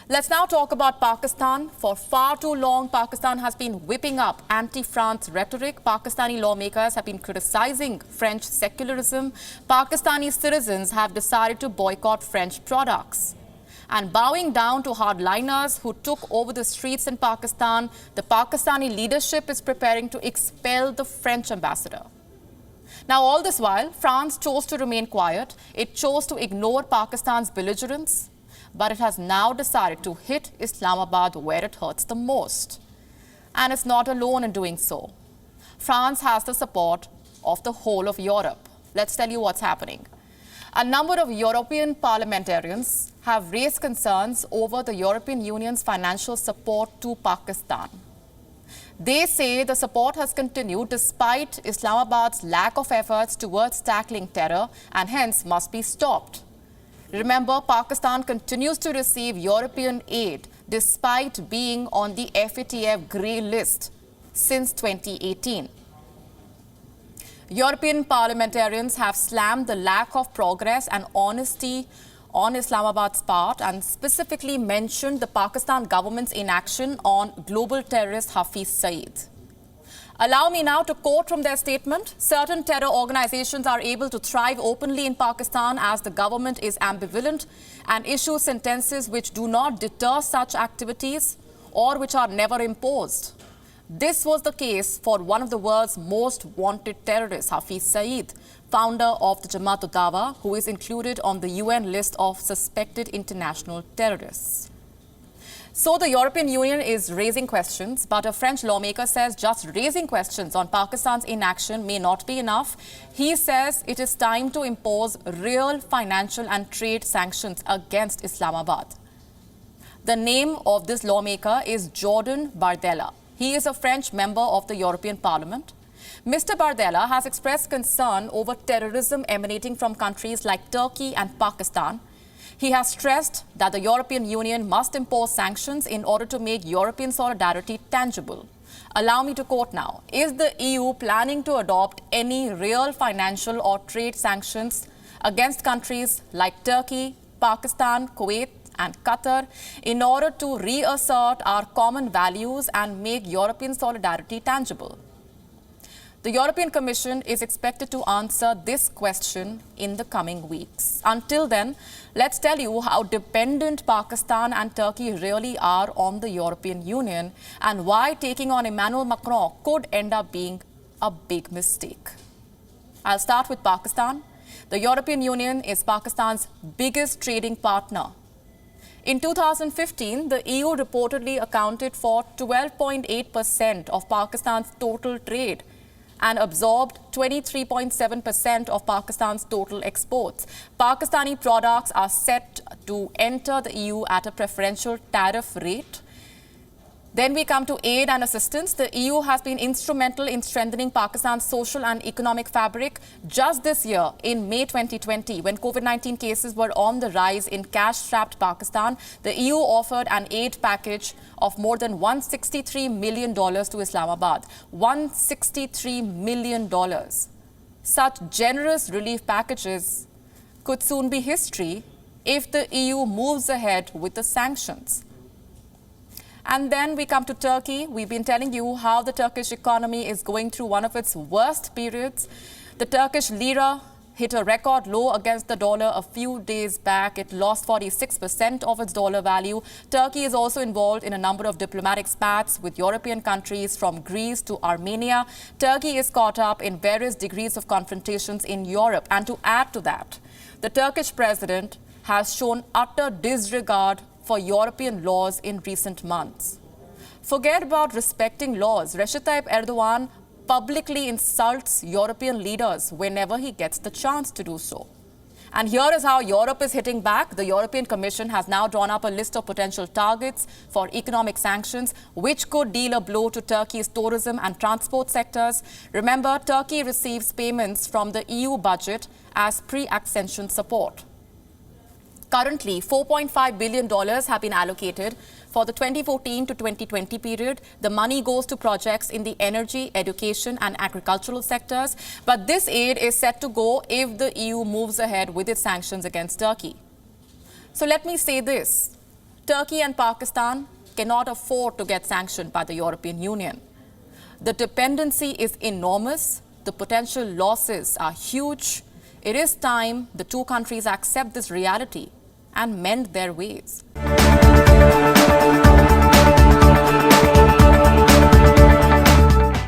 Let's now talk about Pakistan. For far too long, Pakistan has been whipping up anti-France rhetoric. Pakistani lawmakers have been criticizing French secularism. Pakistani citizens have decided to boycott French products. And bowing down to hardliners who took over the streets in Pakistan, the Pakistani leadership is preparing to expel the French ambassador. Now, all this while, France chose to remain quiet. It chose to ignore Pakistan's belligerence. But it has now decided to hit Islamabad where it hurts the most. And it's not alone in doing so. France has the support of the whole of Europe. Let's tell you what's happening. A number of European parliamentarians have raised concerns over the European Union's financial support to Pakistan. They say the support has continued despite Islamabad's lack of efforts towards tackling terror and hence must be stopped. Remember, Pakistan continues to receive European aid despite being on the FATF grey list since 2018. European parliamentarians have slammed the lack of progress and honesty on Islamabad's part and specifically mentioned the Pakistan government's inaction on global terrorist Hafiz Saeed. Allow me now to quote from their statement. Certain terror organizations are able to thrive openly in Pakistan as the government is ambivalent and issues sentences which do not deter such activities or which are never imposed. This was the case for one of the world's most wanted terrorists, Hafiz Saeed, founder of the Jamaat-ud-Dawa, who is included on the UN list of suspected international terrorists. So the European Union is raising questions, but a French lawmaker says just raising questions on Pakistan's inaction may not be enough. He says it is time to impose real financial and trade sanctions against Islamabad. The name of this lawmaker is Jordan Bardella. He is a French member of the European Parliament. Mr. Bardella has expressed concern over terrorism emanating from countries like Turkey and Pakistan. He has stressed that the European Union must impose sanctions in order to make European solidarity tangible. Allow me to quote now. Is the EU planning to adopt any real financial or trade sanctions against countries like Turkey, Pakistan, Kuwait, and Qatar in order to reassert our common values and make European solidarity tangible? The European Commission is expected to answer this question in the coming weeks. Until then, let's tell you how dependent Pakistan and Turkey really are on the European Union and why taking on Emmanuel Macron could end up being a big mistake. I'll start with Pakistan. The European Union is Pakistan's biggest trading partner. In 2015, the EU reportedly accounted for 12.8% of Pakistan's total trade and absorbed 23.7% of Pakistan's total exports. Pakistani products are set to enter the EU at a preferential tariff rate. Then we come to aid and assistance. The EU has been instrumental in strengthening Pakistan's social and economic fabric. Just this year, in May 2020, when COVID-19 cases were on the rise in cash-strapped Pakistan, the EU offered an aid package of more than $163 million to Islamabad. $163 million. Such generous relief packages could soon be history if the EU moves ahead with the sanctions. And then we come to Turkey. We've been telling you how the Turkish economy is going through one of its worst periods. The Turkish lira hit a record low against the dollar a few days back. It lost 46% of its dollar value. Turkey is also involved in a number of diplomatic spats with European countries from Greece to Armenia. Turkey is caught up in various degrees of confrontations in Europe. And to add to that, the Turkish president has shown utter disregard for European laws in recent months. Forget about respecting laws. Recep Tayyip Erdogan publicly insults European leaders whenever he gets the chance to do so. And here is how Europe is hitting back. The European Commission has now drawn up a list of potential targets for economic sanctions, which could deal a blow to Turkey's tourism and transport sectors. Remember, Turkey receives payments from the EU budget as pre-accession support. Currently, $4.5 billion have been allocated for the 2014 to 2020 period. The money goes to projects in the energy, education and agricultural sectors. But this aid is set to go if the EU moves ahead with its sanctions against Turkey. So let me say this. Turkey and Pakistan cannot afford to get sanctioned by the European Union. The dependency is enormous. The potential losses are huge. It is time the two countries accept this reality and mend their ways.